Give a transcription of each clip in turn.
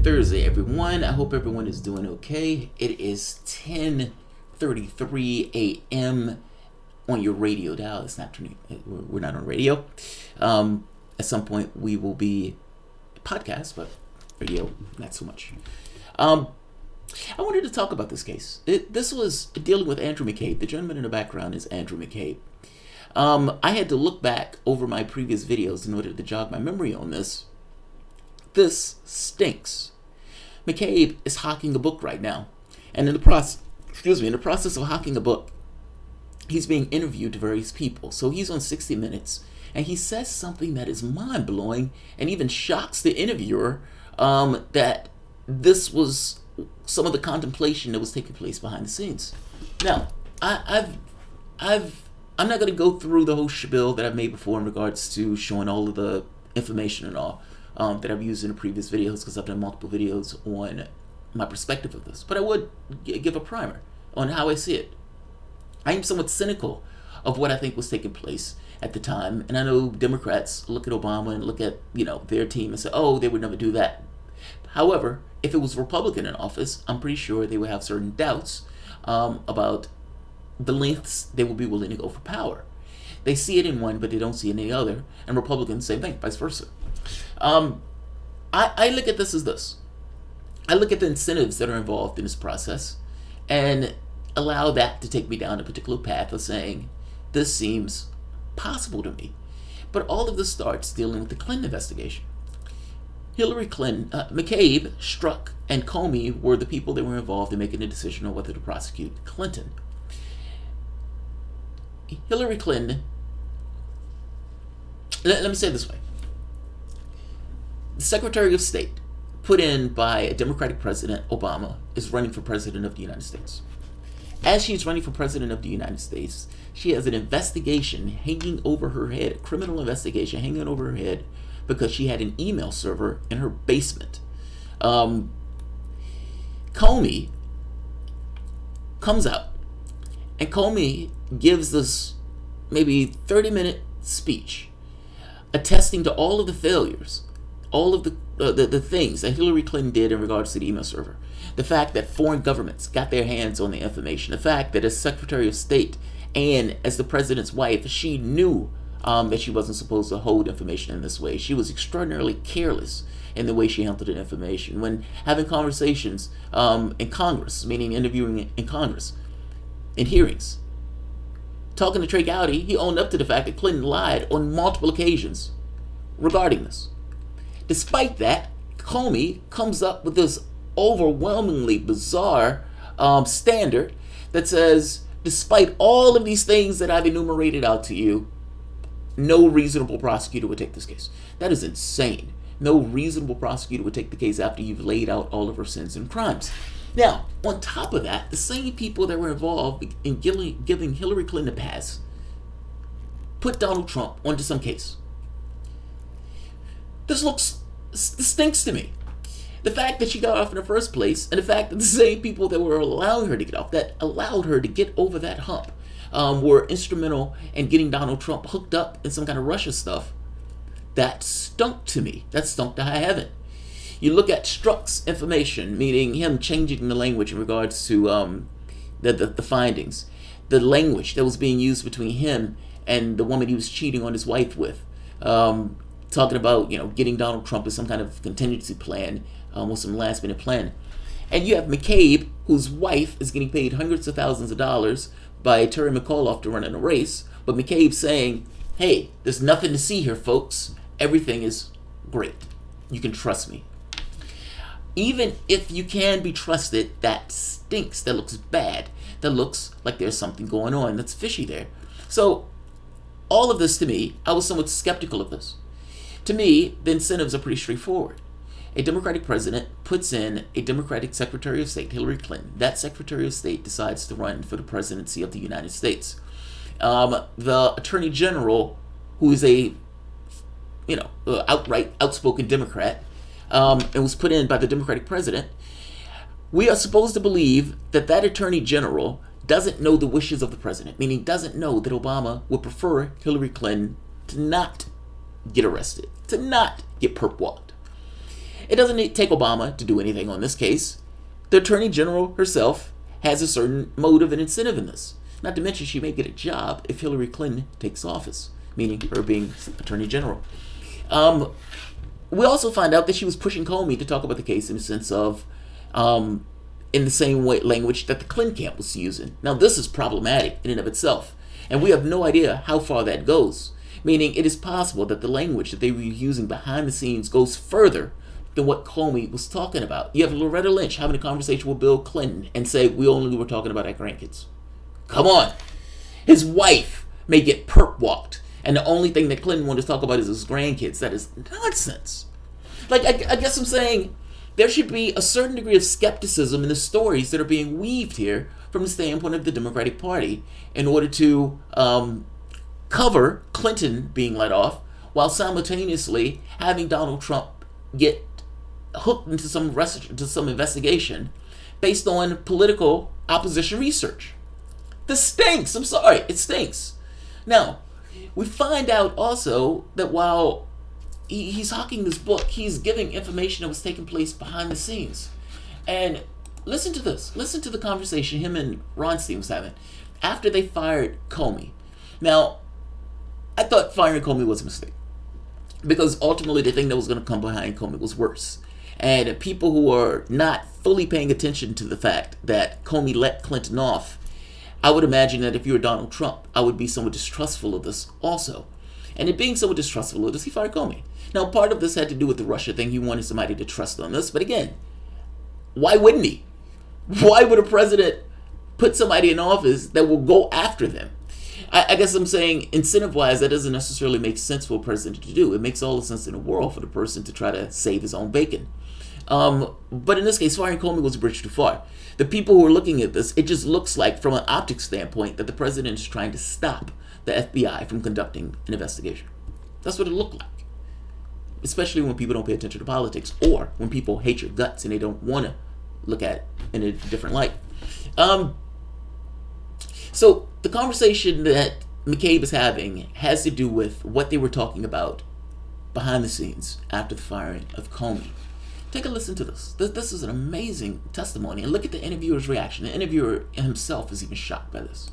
Thursday, everyone. I hope everyone is doing okay. It is 10:33 a.m. on your radio dial. It's not turning. We're not on radio. At some point, we will be podcast, but radio, not so much. I wanted to talk about this case. This was dealing with Andrew McCabe. The gentleman in the background is Andrew McCabe. I had to look back over my previous videos in order to jog my memory on this. This stinks. McCabe is hawking a book right now, and in the process of hawking a book, he's being interviewed to various people. So he's on 60 Minutes, and he says something that is mind-blowing and even shocks the interviewer, that this was some of the contemplation that was taking place behind the scenes. Now, I'm not going to go through the whole spiel that I've made before in regards to showing all of the information and all that I've used in the previous videos, because I've done multiple videos on my perspective of this. But I would give a primer on how I see it. I am somewhat cynical of what I think was taking place at the time, and I know Democrats look at Obama and look at their team and say, oh, they would never do that. However, if it was Republican in office, I'm pretty sure they would have certain doubts about the lengths they will be willing to go for power. They see it in one, but they don't see it in the other. And Republicans, same thing, vice versa. I look at this as this. I look at the incentives that are involved in this process and allow that to take me down a particular path of saying, this seems possible to me. But all of this starts dealing with the Clinton investigation. Hillary Clinton, McCabe, Strzok, and Comey were the people that were involved in making the decision on whether to prosecute Clinton. Hillary Clinton, let me say it this way. The Secretary of State, put in by a Democratic President, Obama, is running for President of the United States. As she's running for President of the United States, she has an investigation hanging over her head, a criminal investigation hanging over her head, because she had an email server in her basement. Comey comes out, and Comey gives this maybe 30-minute speech attesting to all of the failures, all of the things that Hillary Clinton did in regards to the email server. The fact that foreign governments got their hands on the information. The fact that as Secretary of State and as the president's wife, she knew that she wasn't supposed to hold information in this way. She was extraordinarily careless in the way she handled the information. When having conversations in Congress, meaning interviewing in Congress, in hearings, talking to Trey Gowdy, he owned up to the fact that Clinton lied on multiple occasions regarding this. Despite that, Comey comes up with this overwhelmingly bizarre standard that says, despite all of these things that I've enumerated out to you, no reasonable prosecutor would take this case. That is insane. No reasonable prosecutor would take the case after you've laid out all of her sins and crimes. Now, on top of that, the same people that were involved in giving Hillary Clinton a pass put Donald Trump onto some case. This stinks to me. The fact that she got off in the first place, and the fact that the same people that were allowing her to get off, that allowed her to get over that hump, were instrumental in getting Donald Trump hooked up in some kind of Russia stuff, that stunk to me. That stunk to high heaven. You look at Strzok's information, meaning him changing the language in regards to the findings, the language that was being used between him and the woman he was cheating on his wife with, talking about getting Donald Trump as some kind of contingency plan, or some last minute plan. And you have McCabe, whose wife is getting paid hundreds of thousands of dollars by Terry McAuliffe to run in a race, but McCabe saying, hey, there's nothing to see here, folks. Everything is great. You can trust me. Even if you can be trusted, that stinks. That looks bad. That looks like there's something going on that's fishy there. So all of this, to me, I was somewhat skeptical of this. To me, the incentives are pretty straightforward. A Democratic president puts in a Democratic Secretary of State, Hillary Clinton. That Secretary of State decides to run for the presidency of the United States. The Attorney General, who is a outright outspoken Democrat, and was put in by the Democratic president, we are supposed to believe that that Attorney General doesn't know the wishes of the president, meaning doesn't know that Obama would prefer Hillary Clinton to not get arrested, to not get perp walked. it doesn't take Obama to do anything on this case. The Attorney General herself has a certain motive and incentive in this. Not to mention she may get a job if Hillary Clinton takes office, meaning her being Attorney General. We also find out that she was pushing Comey to talk about the case in the sense of in the same way language that the Clinton camp was using. Now this is problematic in and of itself, and we have no idea how far that goes. Meaning it is possible that the language that they were using behind the scenes goes further than what Comey was talking about. You have Loretta Lynch having a conversation with Bill Clinton and say, we only were talking about our grandkids. Come on. His wife may get perp walked, and the only thing that Clinton wanted to talk about is his grandkids. That is nonsense. Like, I guess I'm saying there should be a certain degree of skepticism in the stories that are being weaved here from the standpoint of the Democratic Party in order to cover Clinton being let off while simultaneously having Donald Trump get hooked into some investigation based on political opposition research. This stinks. I'm sorry. It stinks. Now, we find out also that while he's hawking this book, he's giving information that was taking place behind the scenes. And listen to this. Listen to the conversation him and Rosenstein was having after they fired Comey. Now, I thought firing Comey was a mistake because ultimately the thing that was going to come behind Comey was worse. And people who are not fully paying attention to the fact that Comey let Clinton off, I would imagine that if you were Donald Trump, I would be somewhat distrustful of this also. And in being somewhat distrustful of this, he fired Comey. Now, part of this had to do with the Russia thing. He wanted somebody to trust on this. But again, why wouldn't he? Why would a president put somebody in office that will go after them? I guess I'm saying incentive-wise, that doesn't necessarily make sense for a president to do. It makes all the sense in the world for the person to try to save his own bacon. But in this case, firing Comey was a bridge too far. The people who are looking at this, it just looks like, from an optics standpoint, that the president is trying to stop the FBI from conducting an investigation. That's what it looked like. Especially when people don't pay attention to politics, or when people hate your guts and they don't want to look at it in a different light. So the conversation that McCabe is having has to do with what they were talking about behind the scenes after the firing of Comey. Take a listen to this. This is an amazing testimony. And look at the interviewer's reaction. The interviewer himself is even shocked by this.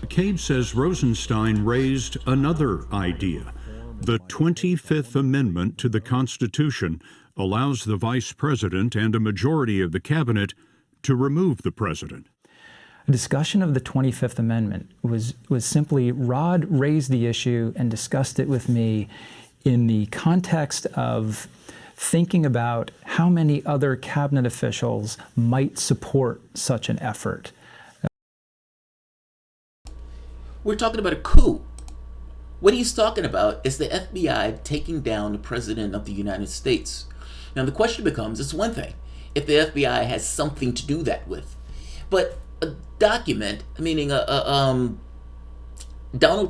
McCabe says Rosenstein raised another idea. The 25th Amendment to the Constitution allows the vice president and a majority of the cabinet to remove the president. A discussion of the 25th Amendment was simply Rod raised the issue and discussed it with me in the context of thinking about how many other cabinet officials might support such an effort. We're talking about a coup. What he's talking about is the FBI taking down the President of the United States. Now the question becomes, it's one thing if the FBI has something to do that with, but a document, meaning Donald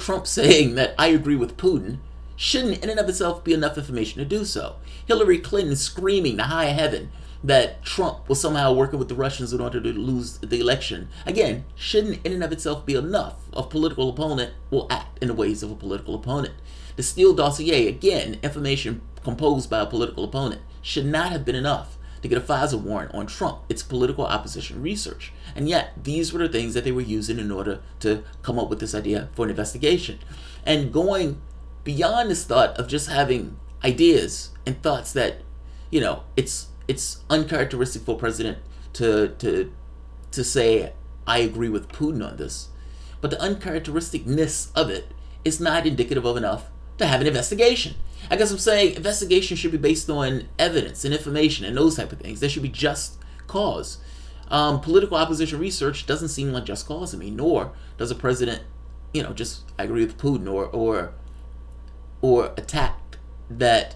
Trump saying that I agree with Putin, shouldn't in and of itself be enough information to do so. Hillary Clinton screaming to high heaven that Trump was somehow working with the Russians in order to lose the election, again, shouldn't in and of itself be enough. A political opponent will act in the ways of a political opponent. The Steele dossier, again, information composed by a political opponent, should not have been enough to get a FISA warrant on Trump. It's political opposition research. And yet, these were the things that they were using in order to come up with this idea for an investigation. And going beyond this thought of just having ideas and thoughts that, you know, it's uncharacteristic for a president to say, I agree with Putin on this. But the uncharacteristicness of it is not indicative of enough to have an investigation. I guess I'm saying investigation should be based on evidence and information and those type of things. There should be just cause. Political opposition research doesn't seem like just cause to me, nor does a president, you know, just I agree with Putin or attack that.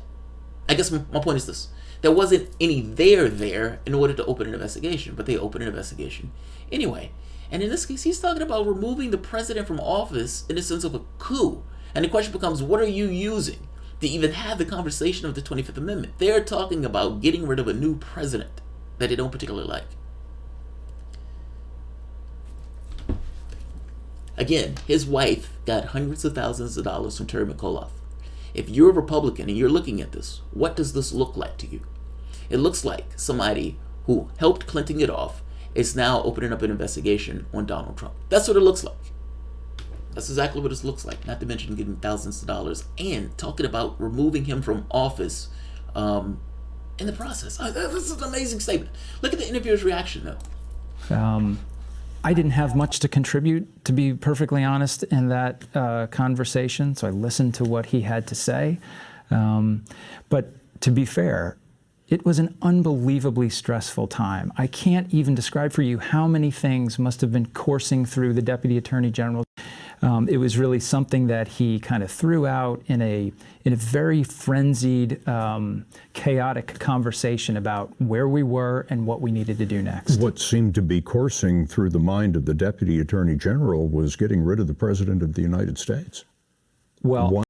I guess my point is this. There wasn't any there in order to open an investigation, but they opened an investigation anyway. And in this case, he's talking about removing the president from office in the sense of a coup. And the question becomes, what are you using to even have the conversation of the 25th Amendment? They're talking about getting rid of a new president that they don't particularly like. Again, his wife got hundreds of thousands of dollars from Terry McAuliffe. If you're a Republican and you're looking at this, what does this look like to you? It looks like somebody who helped Clinton get off is now opening up an investigation on Donald Trump. That's what it looks like. That's exactly what it looks like. Not to mention getting thousands of dollars and talking about removing him from office in the process. This is an amazing statement. Look at the interviewer's reaction, though. I didn't have much to contribute, to be perfectly honest, in that conversation, so I listened to what he had to say. But to be fair, it was an unbelievably stressful time. I can't even describe for you how many things must have been coursing through the Deputy Attorney General. It was really something that he kind of threw out in a very frenzied, chaotic conversation about where we were and what we needed to do next. What seemed to be coursing through the mind of the Deputy Attorney General was getting rid of the President of the United States. Well,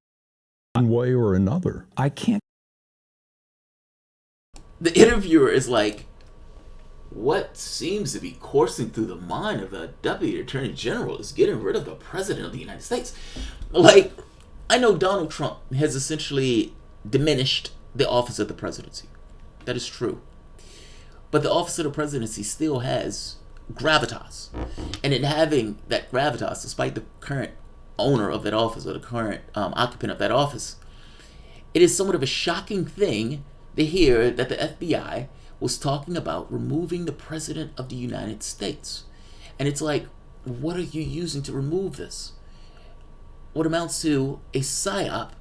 one way or another. I can't. The interviewer is like, what seems to be coursing through the mind of the Deputy Attorney General is getting rid of the President of the United States. Like, I know Donald Trump has essentially diminished the office of the presidency. That is true. But the office of the presidency still has gravitas. And in having that gravitas, despite the current owner of that office or the current occupant of that office, it is somewhat of a shocking thing to hear that the FBI was talking about removing the President of the United States. And it's like, what are you using to remove this? What amounts to a psyop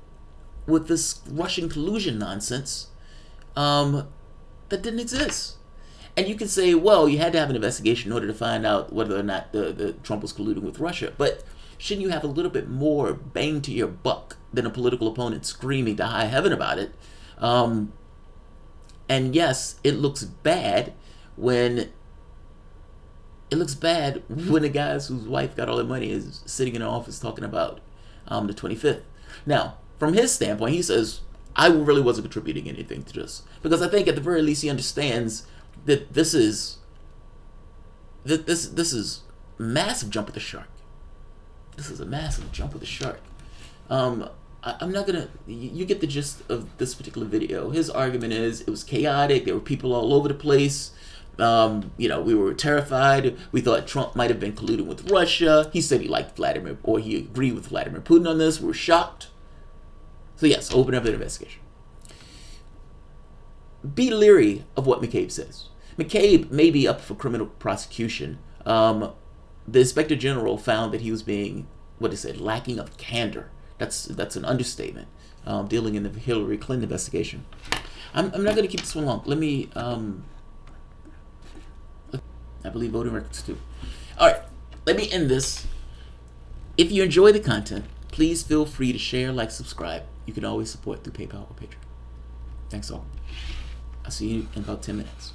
with this Russian collusion nonsense that didn't exist. And you can say, well, you had to have an investigation in order to find out whether or not the Trump was colluding with Russia. But shouldn't you have a little bit more bang to your buck than a political opponent screaming to high heaven about it? And yes, it looks bad when the guys whose wife got all the money is sitting in an office talking about the 25th. Now, from his standpoint, he says, I really wasn't contributing anything to this. Because I think at the very least he understands that this is massive jump of the shark. This is a massive jump of the shark. I'm not gonna. You get the gist of this particular video. His argument is it was chaotic. There were people all over the place. We were terrified. We thought Trump might have been colluding with Russia. He said he liked Vladimir, or he agreed with Vladimir Putin on this. We were shocked. So yes, open up an investigation. Be leery of what McCabe says. McCabe may be up for criminal prosecution. The Inspector General found that he was being, lacking of candor. That's an understatement, dealing in the Hillary Clinton investigation. I'm not going to keep this one long. Let me, I believe voting records too. All right, let me end this. If you enjoy the content, please feel free to share, like, subscribe. You can always support through PayPal or Patreon. Thanks all. I'll see you in about 10 minutes.